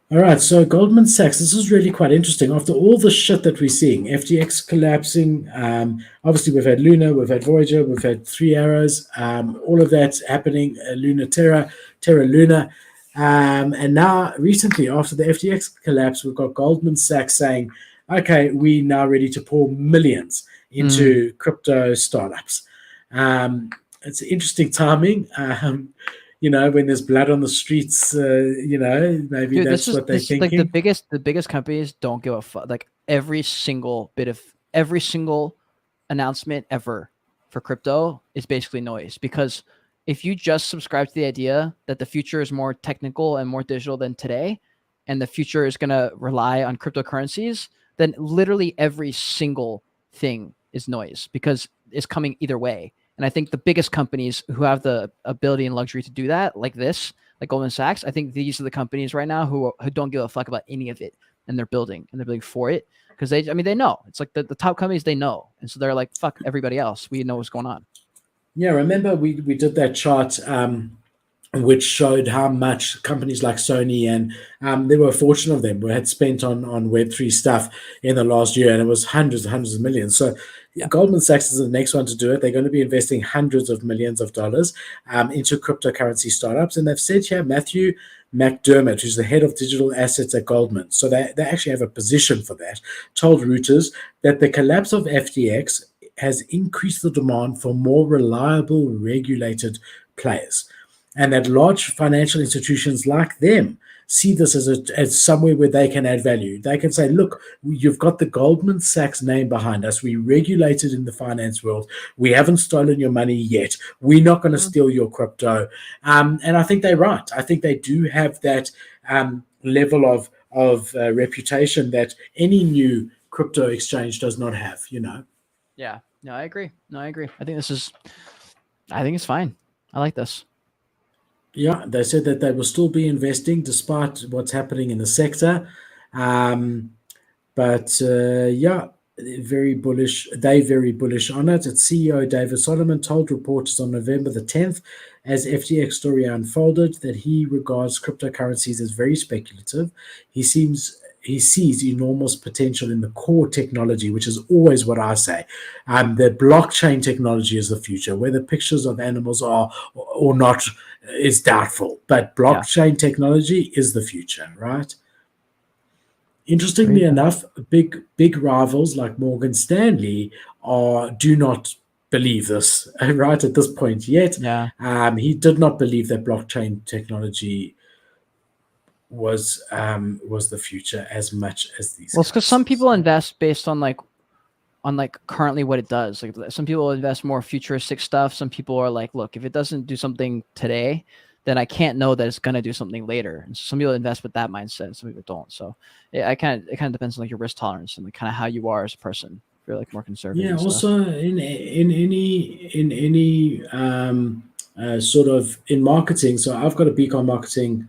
All right, so Goldman Sachs, this is really quite interesting. After all the shit that we're seeing, FTX collapsing, obviously we've had Luna, we've had Voyager, we've had Three Arrows, all of that's happening, Luna Terra, Terra Luna. And now, recently, after the FTX collapse, we've got Goldman Sachs saying, okay, we're now ready to pour millions Mm. into crypto startups. It's interesting timing. When there's blood on the streets, maybe Dude, this that's is what they're this like thinking. the biggest companies don't give a fuck. Like every single announcement ever for crypto is basically noise, because if you just subscribe to the idea that the future is more technical and more digital than today, and the future is going to rely on cryptocurrencies, then literally every single thing is noise, because it's coming either way. And I think the biggest companies who have the ability and luxury to do that, like Goldman Sachs, I think these are the companies right now who don't give a fuck about any of it, and they're building for it, because they know it's like the top companies, they know, and so they're like, fuck everybody else, we know what's going on. Yeah, remember we did that chart, which showed how much companies like Sony and there were a fortune of them had spent on Web3 stuff in the last year, and it was hundreds and hundreds of millions. So Yeah. Goldman Sachs is the next one to do it. They're going to be investing hundreds of millions of dollars into cryptocurrency startups. And they've said here, Matthew McDermott, who's the head of digital assets at Goldman, so they actually have a position for that, told Reuters that the collapse of FTX has increased the demand for more reliable, regulated players, and that large financial institutions like them see this as somewhere where they can add value. They can say, look, you've got the Goldman Sachs name behind us. We regulated in the finance world. We haven't stolen your money yet. We're not going to Mhm. steal your crypto. And I think they're right. I think they do have that level of reputation that any new crypto exchange does not have. Yeah, no, I agree. No, I agree. I think it's fine. I like this. Yeah, they said that they will still be investing despite what's happening in the sector. Um, but very bullish. They very bullish on it. Its CEO David Solomon told reporters on November the 10th, as FTX story unfolded, that he regards cryptocurrencies as very speculative. He sees enormous potential in the core technology, which is always what I say. The blockchain technology is the future. Whether pictures of animals are or not is doubtful, but Yeah, blockchain technology is the future, right? agreed. Interestingly Yeah, enough, big rivals like Morgan Stanley do not believe this right at this point yet. yeah. He did not believe that blockchain technology was the future as much as these Well, it's because guys. some people So, invest based on currently what it does. Like some people invest more futuristic stuff. Some people are like, look, if it doesn't do something today, then I can't know that it's gonna do something later. And so some people invest with that mindset. Some people don't. So it kind of depends on like your risk tolerance and like kind of how you are as a person. If you're like more conservative yeah. and stuff. Also, in any sort of in marketing. So I've got a BCom marketing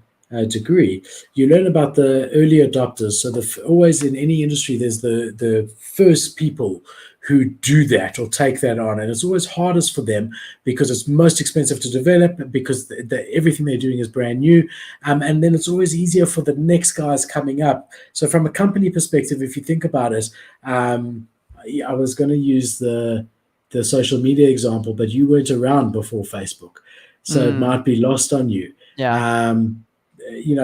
degree. You learn about the early adopters. So always in any industry, there's the first people who do that or take that on, and it's always hardest for them because it's most expensive to develop because everything they're doing is brand new, and then it's always easier for the next guys coming up. So from a company perspective, if you think about it. I was going to use the social media example, but you weren't around before Facebook, so it Mm, might be lost on you. yeah. Um,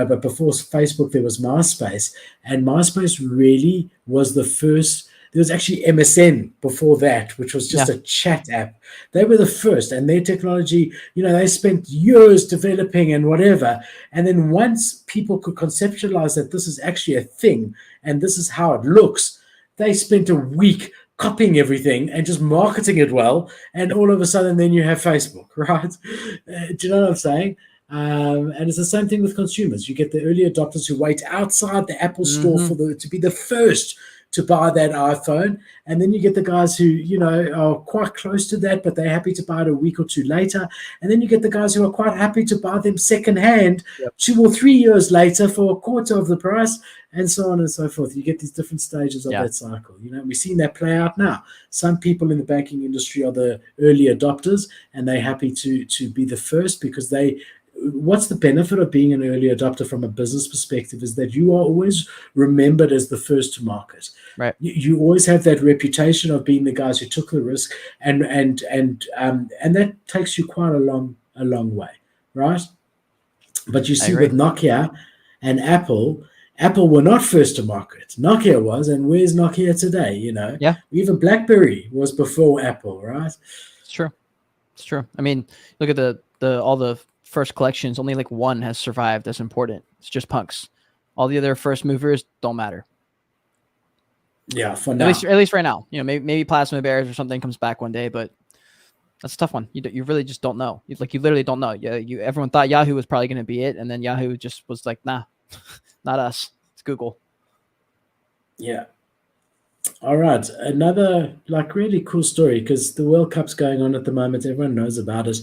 but before Facebook, there was MySpace, and MySpace really was the first. There was actually MSN before that, which was Yeah. just a chat app. They were the first, and their technology, they spent years developing and whatever. And then once people could conceptualize that this is actually a thing and this is how it looks, they spent a week copying everything and just marketing it well, and Yep. all of a sudden, then you have Facebook, right? Do you know what I'm saying? And it's the same thing with consumers. You get the early adopters who wait outside the Apple store Mm-hmm. to be the first to buy that iPhone, and then you get the guys who are quite close to that, but they're happy to buy it a week or two later, and then you get the guys who are quite happy to buy them secondhand Yep. 2 or 3 years later for a quarter of the price, and so on and so forth. You get these different stages of Yeah. that cycle. We've seen that play out now. Some people in the banking industry are the early adopters, and they're happy to be the first because what's the benefit of being an early adopter from a business perspective is that you are always remembered as the first to market. Right. You always have that reputation of being the guys who took the risk, and that takes you quite a long way, right? But you I see, agree. with Nokia and Apple were not first to market. Nokia was, and where's Nokia today? Yeah, Even BlackBerry was before Apple, right? it's true. It's true. I mean, look at the all the first collections. Only like one has survived as important. It's just punks. All the other first movers don't matter. Yeah, for At now. least right now. Maybe Plasma Bears or something comes back one day, but that's a tough one. You really just don't know. You literally don't know. Yeah, everyone thought Yahoo was probably going to be it, and then Yahoo just was like, nah, not us. It's Google. Yeah. All right. Another really cool story, because the World Cup's going on at the moment. Everyone knows about it.